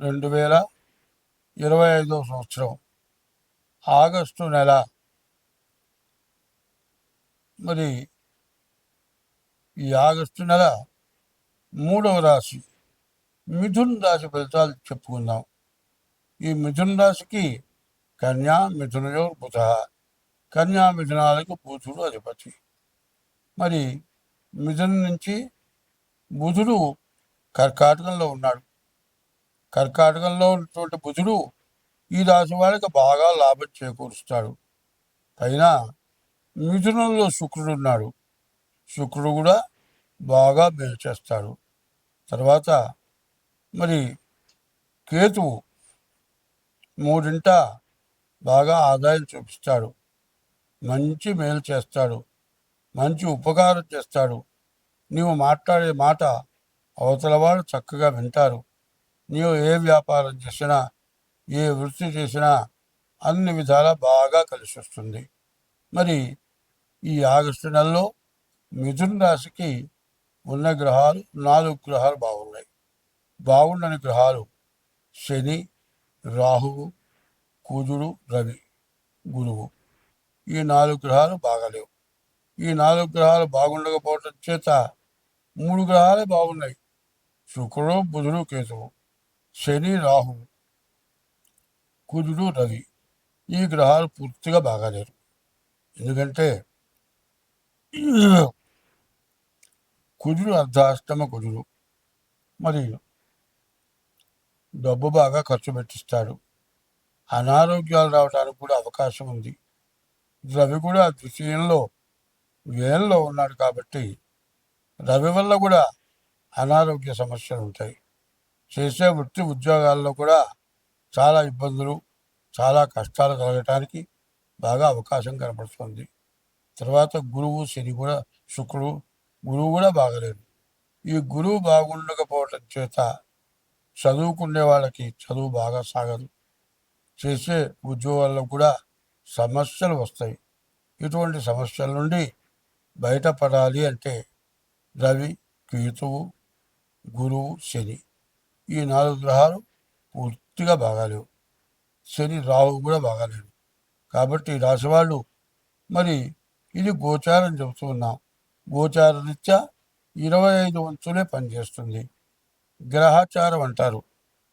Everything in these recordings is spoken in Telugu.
2025 ఆగస్టు నెల. మరి ఈ ఆగస్టు నెల 3వ రాశి మిథున్ రాశి ఫలితాలు చెప్పుకుందాం. ఈ మిథున రాశికి కన్యా మిథునయో బుధ. కన్యా మిథునాలకు బుధుడు అధిపతి. మరి మిథున నుంచి బుధుడు కర్కాటకంలో ఉన్నాడు. కర్కాటకంలో ఉన్నటువంటి బుధుడు ఈ రాశి వారికి బాగా లాభం చేకూరుస్తాడు. పైన మిథునంలో శుక్రుడు ఉన్నాడు. శుక్రుడు కూడా బాగా మేలు చేస్తాడు. తర్వాత మరి కేతువు 3ంట బాగా ఆదాయం చూపిస్తాడు. మంచి మేలు చేస్తాడు. మంచి ఉపకారం చేస్తాడు. నీవు మాట్లాడే మాట అవతల వాళ్ళు చక్కగా వింటారు. నీవు ఏ వ్యాపారం చేసినా, ఏ వృత్తి చేసినా అన్ని విధాలా బాగా కలిసి వస్తుంది. మరి ఈ ఆగస్టు నెలలో మిథున రాశికి ఉన్న గ్రహాలు 4 గ్రహాలు బాగున్నాయి. బాగుండని గ్రహాలు శని, రాహువు, కుజుడు, రవి, గురువు. ఈ 4 గ్రహాలు బాగాలేవు. ఈ 4 గ్రహాలు బాగుండకపోవటం చేత 3 గ్రహాలే బాగున్నాయి. శుక్రుడు, బుధుడు, కేతువు. శని, రాహు, కుజుడు, రవి. ఈ గ్రహాలు పూర్తిగా బాగాలేరు. ఎందుకంటే కుజుడు అర్ధాష్టమ కుజుడు. మరి డబ్బు బాగా ఖర్చు పెట్టిస్తాడు. అనారోగ్యాలు రావడానికి కూడా అవకాశం ఉంది. రవి కూడా ద్వితీయంలో వేలలో ఉన్నాడు కాబట్టి రవి వల్ల కూడా అనారోగ్య సమస్యలు ఉంటాయి. చేసే వృత్తి ఉద్యోగాల్లో కూడా చాలా ఇబ్బందులు, చాలా కష్టాలు కలగటానికి బాగా అవకాశం కనపడుతుంది. తర్వాత గురువు, శని కూడా, శుక్రుడు, గురువు కూడా బాగలేదు. ఈ గురువు బాగుండకపోవటం చేత చదువుకునే వాళ్ళకి చదువు బాగా సాగదు. చేసే ఉద్యోగాల్లో కూడా సమస్యలు వస్తాయి. ఇటువంటి సమస్యల నుండి బయటపడాలి అంటే రవి, కేతువు, గురువు, శని ఈ 4 గ్రహాలు పూర్తిగా బాగాలేవు. శని, రాహు కూడా బాగాలేడు. కాబట్టి రాశి వాళ్ళు మరి ఇది గోచారం చెబుతున్నాం. గోచార రీత్యా 25 వంతులే పనిచేస్తుంది. గ్రహచారం అంటారు.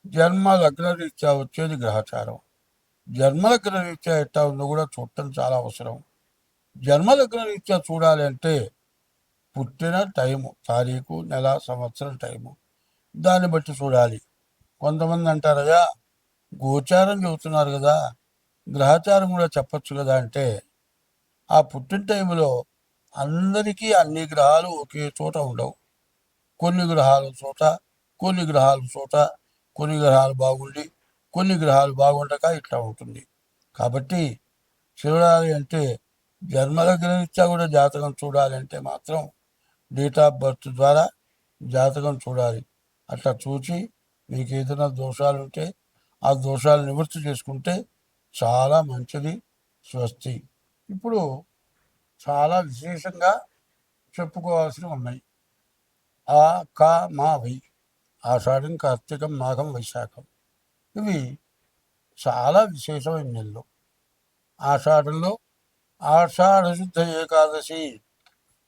జన్మ లగ్న రీత్యా వచ్చేది గ్రహచారం. జన్మ లగ్న రీత్యా ఎట్టా ఉందో కూడా చూడటం చాలా అవసరం. జన్మ లగ్న రీత్యా చూడాలి అంటే పుట్టిన టైము, తారీఖు, నెల, సంవత్సరం టైము దాన్ని బట్టి చూడాలి. కొంతమంది అంటారయ్యా గోచారం చెబుతున్నారు కదా, గ్రహచారం కూడా చెప్పచ్చు కదా అంటే ఆ పుట్టిన టైంలో అందరికీ అన్ని గ్రహాలు ఒకే చోట ఉండవు. కొన్ని గ్రహాలు చోట, కొన్ని గ్రహాలు చోట, కొన్ని గ్రహాలు బాగుండి కొన్ని గ్రహాలు బాగుండక ఇట్లా ఉంటుంది. కాబట్టి చూడాలి అంటే జన్మలగ్న రీత్యా కూడా జాతకం చూడాలి అంటే మాత్రం డేట్ ఆఫ్ బర్త్ ద్వారా జాతకం చూడాలి. అట్లా చూసి మీకు ఏదైనా దోషాలు ఉంటే ఆ దోషాలు నివృత్తి చేసుకుంటే చాలా మంచిది. స్వస్తి. ఇప్పుడు చాలా విశేషంగా చెప్పుకోవాల్సినవి ఉన్నాయి. ఆ, కా, మా, వై. ఆషాఢం, కార్తీకం, మాఘం, వైశాఖం. ఇవి చాలా విశేషమైన నెలలు. ఆషాఢంలో ఆషాఢ శుద్ధ ఏకాదశి,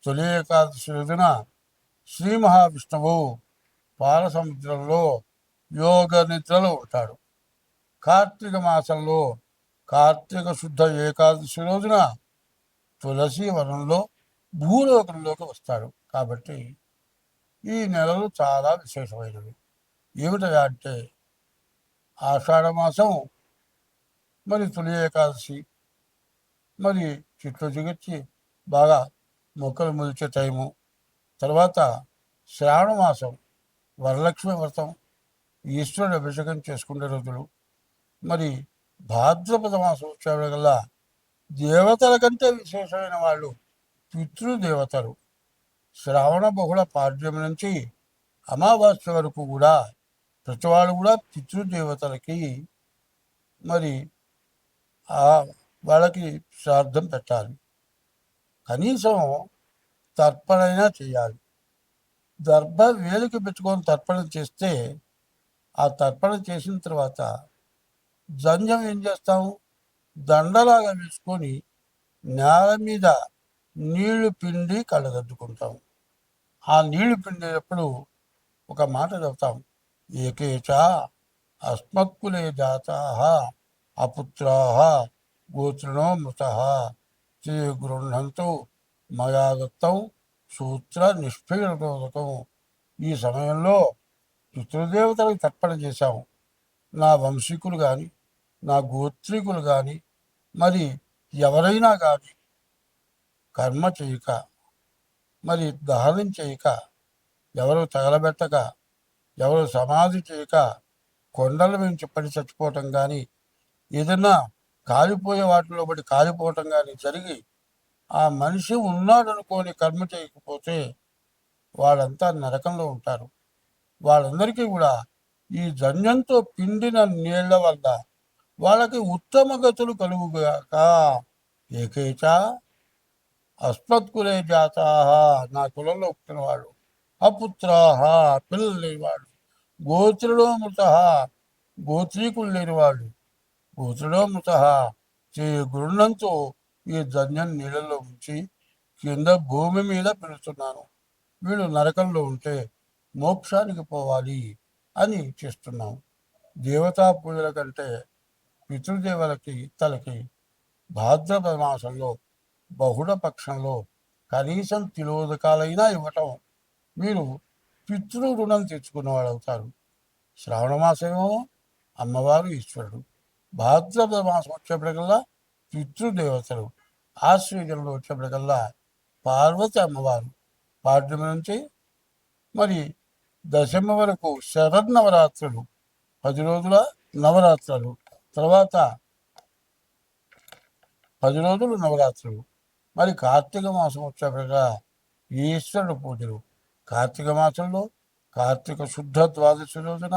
తొలి ఏకాదశి రోజున శ్రీ మహావిష్ణువు పాలసముద్రంలో యోగ నిద్రలో ఉంటాడు. కార్తీక మాసంలో కార్తీక శుద్ధ ఏకాదశి రోజున తులసి వనంలో భూలోకంలోకి వస్తాడు. కాబట్టి ఈ నెలలు చాలా విశేషమైనవి. ఏమిటా అంటే ఆషాఢమాసం, మరి తొలి ఏకాదశి, మరి చెట్లు చిగిర్చి బాగా మొక్కలు మొలిచే టైము. తర్వాత శ్రావణ మాసం, వరలక్ష్మి వ్రతం, ఈశ్వరుడు అభిషేకం చేసుకునే రోజులు. మరి భాద్రపద మాసం వచ్చేవాళ్ళ దేవతల కంటే విశేషమైన వాళ్ళు పితృదేవతలు. శ్రావణ బహుళ పాడ్యం నుంచి అమావాస్య వరకు కూడా ప్రతి వాళ్ళు కూడా పితృదేవతలకి మరి వాళ్ళకి శ్రాద్ధం పెట్టాలి. కనీసం తర్పణైనా చేయాలి. దర్భ వేలికి పెట్టుకొని తర్పణ చేస్తే ఆ తర్పణ చేసిన తర్వాత జంజం ఏం చేస్తాం, దండలాగా వేసుకొని నేల మీద నీళ్లు పిండి కళ్ళదద్దుకుంటాం. ఆ నీళ్లు పిండేటప్పుడు ఒక మాట చెప్తాం, ఏకేచ అస్మత్కులే జాతా అపుత్రా గోత్రిణో మృత తే గృహంతు మయా దత్తం సూత్ర నిష్పీడోదకం. ఈ సమయంలో పితృదేవతలకు తర్పణ చేశాము. నా వంశీకులు కానీ, నా గోత్రికులు కానీ, మరి ఎవరైనా కానీ కర్మ చేయక, మరి దహనం చేయక, ఎవరు తగలబెట్టక, ఎవరు సమాధి చేయక కొండల నుంచి పడి చచ్చిపోవటం కానీ, ఏదైనా కాలిపోయే వాటిలో బట్టి కాలిపోవటం కానీ జరిగి ఆ మనిషి ఉన్నాడనుకోని కర్మ చేయకపోతే వాళ్ళంతా నరకంలో ఉంటారు. వాళ్ళందరికీ కూడా ఈ జన్యంతో పిండిన నీళ్ల వల్ల వాళ్ళకి ఉత్తమ గతులు కలుగుగాక. ఏకైచ అస్మత్కులే జాతా, నా కులంలో పుట్టినవాడు, అపుత్రాహ పిల్లలు లేనివాడు, గోత్రులో మృత గోత్రీకులు లేనివాడు, గోత్రులో మృత గృహంతో ఈ ధన్యం నీళ్ళలో ఉంచి కింద భూమి మీద పెడుతున్నాను. వీళ్ళు నరకంలో ఉంటే మోక్షానికి పోవాలి అని చేస్తున్నాం. దేవతా పూజల కంటే పితృదేవులకి తలకి భాద్రపద మాసంలో బహుళ పక్షంలో కనీసం తిలోదకాలైనా ఇవ్వటం మీరు పితృ రుణం తెచ్చుకున్నవాడు అవుతారు. శ్రావణ మాసమేమో అమ్మవారు ఈశ్వరుడు, భాద్రపద మాసం వచ్చేప్పటికల్లా పితృదేవతలు, ఆశ్వయుజంలో వచ్చేప్పటికల్లా పార్వతి అమ్మవారు. పాడ్యమి నుంచి మరి దశమి వరకు శరన్నవరాత్రులు, 10 రోజుల నవరాత్రులు, తర్వాత 10 రోజులు నవరాత్రులు. మరి కార్తీక మాసం వచ్చేప్పటిగా ఈశ్వరుడు పూజలు. కార్తీక మాసంలో కార్తీక శుద్ధ ద్వాదశి రోజున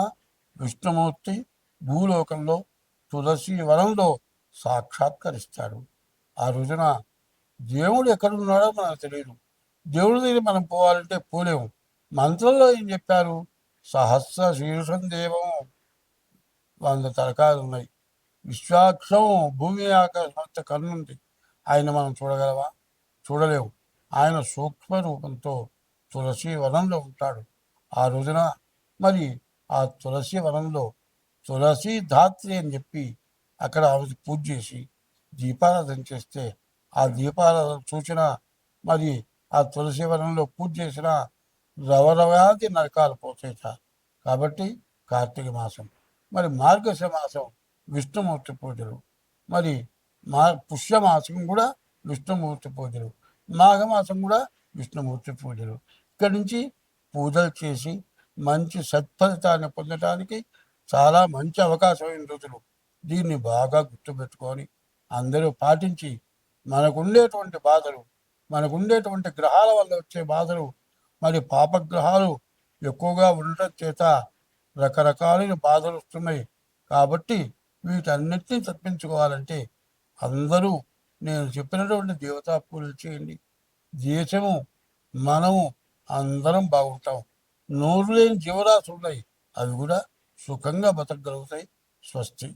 విష్ణుమూర్తి భూలోకంలో తులసి వనంలో సాక్షాత్కరిస్తాడు. ఆ రోజున దేవుడు ఎక్కడున్నాడో మనకు తెలియదు. దేవుడి దగ్గర మనం పోవాలంటే పోలేము. మంత్రంలో ఏం చెప్పారు, సహస్ర శీర్షం దేవం, 100 తలకాయలు ఉన్నాయి, విశ్వాక్షం భూమి ఆకాశం కన్నుంది. ఆయన మనం చూడగలవా? చూడలేవు. ఆయన సూక్ష్మ రూపంతో తులసి వనంలో ఉంటాడు. ఆ రోజున మరి ఆ తులసి వనంలో తులసి ధాత్రి అని చెప్పి అక్కడ ఆమె పూజ చేసి దీపారాధన చేస్తే ఆ దీపారాధన సూచన మరి ఆ తులసి వనంలో పూజ చేసిన రవరవాది నరకాలు పోతాయిట. కాబట్టి కార్తీక మాసం, మరి మార్గశ మాసం విష్ణుమూర్తి పూజలు, మరి పుష్యమాసం కూడా విష్ణుమూర్తి పూజలు, మాఘమాసం కూడా విష్ణుమూర్తి పూజలు. ఇక్కడి నుంచి పూజలు చేసి మంచి సత్ఫలితాన్ని పొందడానికి చాలా మంచి అవకాశమైన రోజులు. దీన్ని బాగా గుర్తుపెట్టుకొని అందరూ పాటించి మనకుండేటువంటి బాధలు, మనకుండేటువంటి గ్రహాల వల్ల వచ్చే బాధలు, మరి పాపగ్రహాలు ఎక్కువగా ఉండటం చేత రకరకాలైన బాధలు వస్తున్నాయి. కాబట్టి వీటన్నిటినీ తప్పించుకోవాలంటే అందరూ నేను చెప్పినటువంటి దేవతా పూజలు చేయండి. దేశము, మనము అందరం బాగుంటాం. నోరు లేని జీవరాశులు ఉన్నాయి, అవి కూడా సుఖంగా బతకగలుగుతాయి. స్వస్తి.